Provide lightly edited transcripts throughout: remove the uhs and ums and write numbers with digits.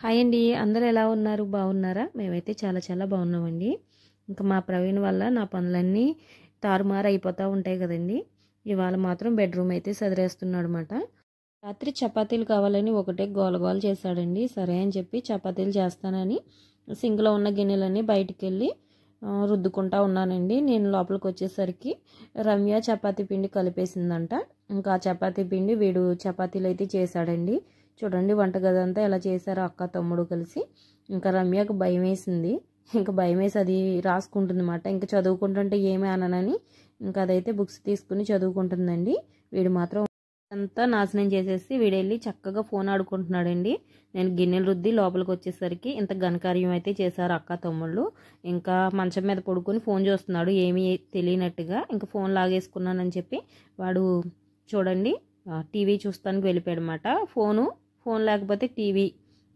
Hi అండి. అందరూ ఎలా ఉన్నారు? బాగున్నారా? మేమైతే చాలా చాలా బాగున్నామండి. ఇంకా మా ప్రవీణ్ వల్ల నా పనులన్నీ తారుమారు అయిపోతూ ఉంటాయి కదండి. ఇవాళ మాత్రం బెడ్రూమ్ అయితే సదిరేస్తున్నాడనమాట. రాత్రి చపాతీలు కావాలని ఒకటే గోలగోల చేశాడండి. సరే అని చెప్పి చపాతీలు చేస్తానని సింక్లో ఉన్న గిన్నెలన్నీ బయటికి వెళ్ళి రుద్దుకుంటా ఉన్నానండి. నేను లోపలికి వచ్చేసరికి రమ్య చపాతీ పిండి కలిపేసిందంట. ఇంకా చపాతీ పిండి వీడు చపాతీలు అయితే చేశాడండి. చూడండి వంటగది అంతా ఎలా చేశారో అక్క తమ్ముడు కలిసి. ఇంకా రమ్యకు భయం వేసింది. ఇంకా భయం వేసి అది రాసుకుంటుంది అన్నమాట. ఇంకా చదువుకుంటుంటే ఏమీ అననని ఇంకా అదైతే బుక్స్ తీసుకుని చదువుకుంటుందండి. వీడు మాత్రం అంతా నాశనం చేసేసి వీడెళ్ళి చక్కగా ఫోన్ ఆడుకుంటున్నాడండి. నేను గిన్నెలు రుద్ది లోపలికి వచ్చేసరికి ఇంత ఘనకార్యం అయితే చేశారు అక్క తమ్ముళ్ళు. ఇంకా మంచం మీద పడుకొని ఫోన్ చూస్తున్నాడు ఏమీ తెలియనట్టుగా. ఇంకా ఫోన్ లాగేసుకున్నానని చెప్పి వాడు చూడండి టీవీ చూస్తానికి వెళ్ళిపోయాడు అనమాట. ఫోన్ లేకపోతే టీవీ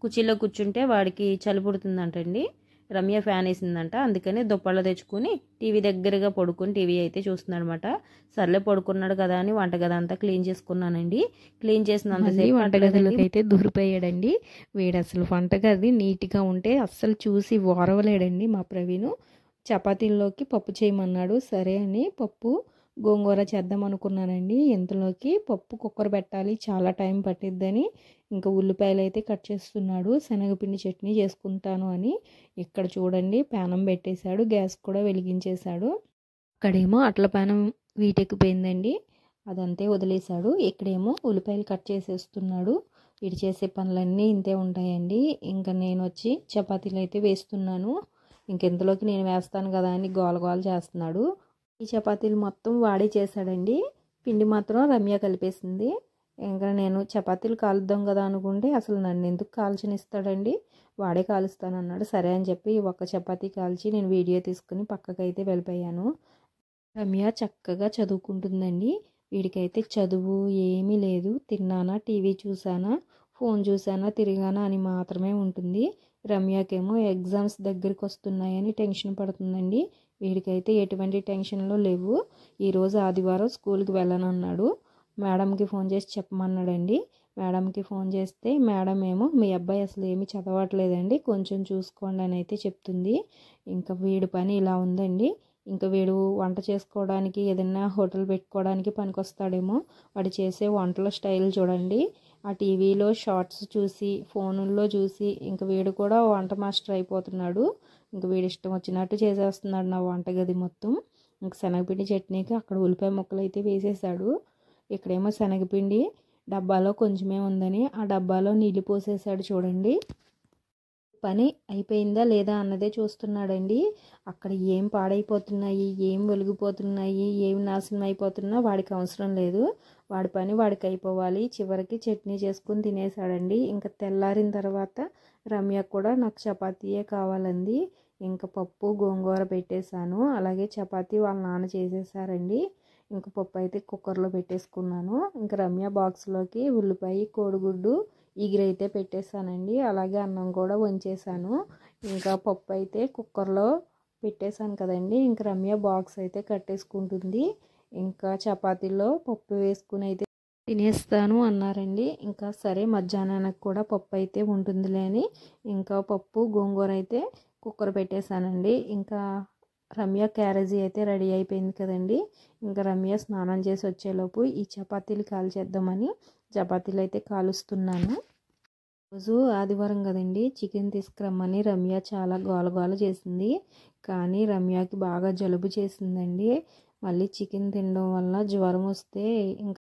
కుర్చీలో కూర్చుంటే వాడికి చలి పుడుతుందంటండి. రమ్య ఫ్యాన్ వేసిందంట. అందుకని దుప్పళ్ళు తెచ్చుకుని టీవీ దగ్గరగా పడుకుని టీవీ అయితే చూస్తున్నాడు అనమాట. సర్లే పడుకున్నాడు కదా అని వంటగది అంతా క్లీన్ చేసుకున్నానండి. క్లీన్ చేసినంతసేపు వంటగదిలోకి అయితే దూరిపోయాడండి. వీడు అసలు వంటగది నీట్గా ఉంటే అస్సలు చూసి ఓరవలేడండి మా ప్రవీణు. చపాతీల్లోకి పప్పు చేయమన్నాడు. సరే అని పప్పు గోంగూర చేద్దాం అనుకున్నానండి. ఇంతలోకి పప్పు కుక్కర్ పెట్టాలి, చాలా టైం పట్టిద్దని ఇంకా ఉల్లిపాయలు అయితే కట్ చేస్తున్నాడు. శనగపిండి చట్నీ చేసుకుంటాను అని ఇక్కడ చూడండి ప్యానం పెట్టేశాడు, గ్యాస్ కూడా వెలిగించేశాడు. అక్కడేమో అట్ల ప్యానం వీటెక్కిపోయిందండి, అదంతే వదిలేశాడు. ఇక్కడేమో ఉల్లిపాయలు కట్ చేసేస్తున్నాడు. వీడు చేసే పనులన్నీ ఇంతే ఉంటాయండి. ఇంకా నేను వచ్చి చపాతీలు అయితే వేస్తున్నాను. ఇంకెంతలోకి నేను వేస్తాను కదా అని గోలగోల చేస్తున్నాడు. ఈ చపాతీలు మొత్తం వాడే చేశాడండి. పిండి మాత్రం రమ్య కలిపేసింది. ఇంకా నేను చపాతీలు కాలుద్దాం కదా అనుకుంటే అసలు నన్ను ఎందుకు కాల్చనిస్తాడండి, వాడే కాలుస్తానన్నాడు. సరే అని చెప్పి ఒక్క చపాతీ కాల్చి నేను వీడియో తీసుకుని పక్కకైతే వెళ్ళిపోయాను. రమ్య చక్కగా చదువుకుంటుందండి. వీడికైతే చదువు ఏమీ లేదు. తిన్నానా, టీవీ చూసానా, ఫోన్ చూసానా, తిరిగానా అని మాత్రమే ఉంటుంది. రమ్యకేమో ఎగ్జామ్స్ దగ్గరికి వస్తున్నాయని టెన్షన్ పడుతుందండి. వీడికైతే ఎటువంటి టెన్షన్లు లేవు. ఈరోజు ఆదివారం స్కూల్కి వెళ్ళనన్నాడు. మేడంకి ఫోన్ చేసి చెప్పమన్నాడండి. మేడంకి ఫోన్ చేస్తే మేడం ఏమో మీ అబ్బాయి అసలు ఏమీ చదవట్లేదండి, కొంచెం చూసుకోండి అని అయితే చెప్తుంది. ఇంకా వీడి పని ఇలా ఉందండి. ఇంకా వీడు వంట చేసుకోవడానికి ఏదైనా హోటల్ పెట్టుకోవడానికి పనికొస్తాడేమో. వాడు చేసే వంటల స్టైల్ చూడండి. ఆ టీవీలో షార్ట్స్ చూసి ఫోనుల్లో చూసి ఇంకా వీడు కూడా వంట మాస్టర్ అయిపోతున్నాడు. ఇంక వీడి ఇష్టం వచ్చినట్టు చేసేస్తున్నాడు నా వంటగది మొత్తం. ఇంక శనగపిండి చట్నీకి అక్కడ ఉల్లిపాయ ముక్కలు అయితే వేసేసాడు. ఇక్కడేమో శనగపిండి డబ్బాలో కొంచెమే ఉందని ఆ డబ్బాలో నీళ్ళు పోసేసాడు చూడండి. పని అయిపోయిందా లేదా అన్నదే చూస్తున్నాడండి. అక్కడ ఏం పాడైపోతున్నాయి, ఏం వెలిగిపోతున్నాయి, ఏం నాశనం అయిపోతున్నా వాడికి అవసరం లేదు. వాడి పని వాడికి అయిపోవాలి. చివరికి చట్నీ చేసుకుని తినేసాడండి. ఇంకా తెల్లారిన తర్వాత రమ్య కూడా నాకు చపాతీయే కావాలంది. ఇంకా పప్పు గోంగూర పెట్టేశాను. అలాగే చపాతీ వాళ్ళ నాన్న చేసేసారండి. ఇంకా పప్పు అయితే కుక్కర్లో పెట్టేసుకున్నాను. ఇంకా రమ్య బాక్స్లోకి ఉల్లిపాయ, కోడిగుడ్డు ఈగిరైతే పెట్టేశానండి. అలాగే అన్నం కూడా వంచేసాను. ఇంకా పప్పు అయితే కుక్కర్లో పెట్టేశాను కదండి. ఇంకా రమ్య బాక్స్ అయితే కట్టేసుకుంటుంది. ఇంకా చపాతీలో పప్పు వేసుకుని అయితే తినేస్తాను అన్నారండి. ఇంకా సరే మధ్యాహ్నానికి కూడా పప్పు అయితే ఉంటుందిలే అని ఇంకా పప్పు గోంగూర అయితే కుక్కర్ పెట్టేశానండి. ఇంకా రమ్య క్యారేజీ అయితే రెడీ అయిపోయింది కదండి. ఇంకా రమ్య స్నానం చేసి వచ్చేలోపు ఈ చపాతీలు కాల్చేద్దామని చపాతీలు అయితే కాలుస్తున్నాను. రోజు ఆదివారం కదండి, చికెన్ తీసుకురమ్మని రమ్య చాలా గోలగోల చేసింది. కానీ రమ్యకి బాగా జలుబు చేసిందండి. మళ్ళీ చికెన్ తినడం వల్ల జ్వరం వస్తే ఇంకా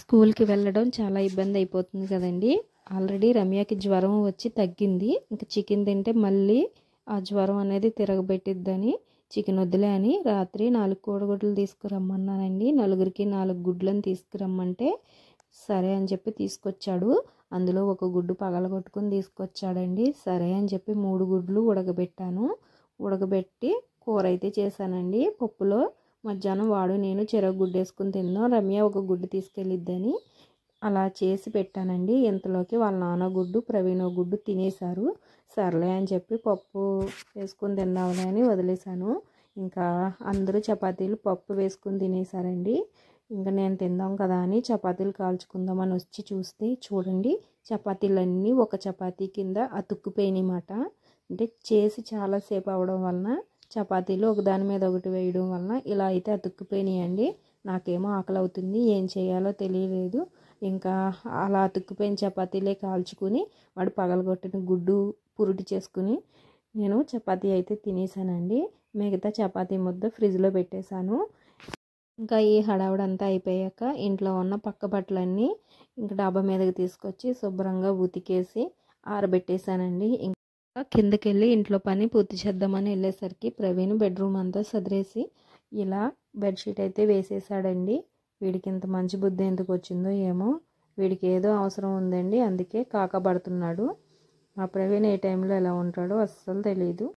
స్కూల్కి వెళ్ళడం చాలా ఇబ్బంది అయిపోతుంది కదండి. ఆల్రెడీ రమ్యకి జ్వరం వచ్చి తగ్గింది. ఇంకా చికెన్ తింటే మళ్ళీ ఆ జ్వరం అనేది తిరగబెట్టిద్దని చికెన్ వద్దులే అని రాత్రి 4 కోడిగుడ్లు తీసుకురమ్మన్నానండి. నలుగురికి 4 గుడ్లను తీసుకురమ్మంటే సరే అని చెప్పి తీసుకొచ్చాడు. అందులో ఒక గుడ్డు పగలగొట్టుకుని తీసుకొచ్చాడండి. సరే అని చెప్పి 3 గుడ్లు ఉడకబెట్టాను. ఉడకబెట్టి కూర అయితే చేశానండి. పప్పులో మధ్యాహ్నం వాడు నేను చెరొక గుడ్డు వేసుకుని తిన్నాం. రమ్య ఒక గుడ్డు తీసుకెళ్ళిద్దని అలా చేసి పెట్టానండి. ఇంతలోకి వాళ్ళ నాన్న గుడ్డు, ప్రవీణ్ గుడ్డు తినేశారు. సర్లే అని చెప్పి పప్పు వేసుకుని తిన్నావులే అని వదిలేశాను. ఇంకా అందరూ చపాతీలు పప్పు వేసుకుని తినేశారండి. ఇంకా నేను తిందాం కదా అని చపాతీలు కాల్చుకుందామని వచ్చి చూస్తే చూడండి, చపాతీలన్నీ ఒక చపాతీ కింద అతుక్కుపోయినాయన్నమాట. అంటే చేసి చాలాసేపు అవడం వలన చపాతీలు ఒకదాని మీద ఒకటి వేయడం వలన ఇలా అయితే అతుక్కుపోయినాయండి. నాకేమో ఆకలి అవుతుంది, ఏం చేయాలో తెలియలేదు. ఇంకా అలా అతుక్కుపోయిన చపాతీలే కాల్చుకుని వాడు పగలగొట్టిన గుడ్డు పురుటి చేసుకుని నేను చపాతీ అయితే తినేసానండి. మిగతా చపాతీ ముద్ద ఫ్రిడ్జ్లో పెట్టేశాను. ఇంకా ఈ హడావుడంతా అయిపోయాక ఇంట్లో ఉన్న పక్క బట్టలన్నీ ఇంకా డాబా మీదకి తీసుకొచ్చి శుభ్రంగా ఉతికేసి ఆరబెట్టేశానండి. ఇంకా కిందకి వెళ్ళి ఇంట్లో పని పూర్తి చేద్దామని వెళ్ళేసరికి ప్రవీణ్ బెడ్రూమ్ అంతా సదిరేసి ఇలా బెడ్షీట్ అయితే వేసేసాడండి. వీడికి ఇంత మంచి బుద్ధి ఎందుకు వచ్చిందో ఏమో, వీడికి ఏదో అవసరం ఉందండి, అందుకే కాకపడుతున్నాడు. మా ప్రవీణ్ ఏ టైంలో ఎలా ఉంటాడో అస్సలు తెలియదు.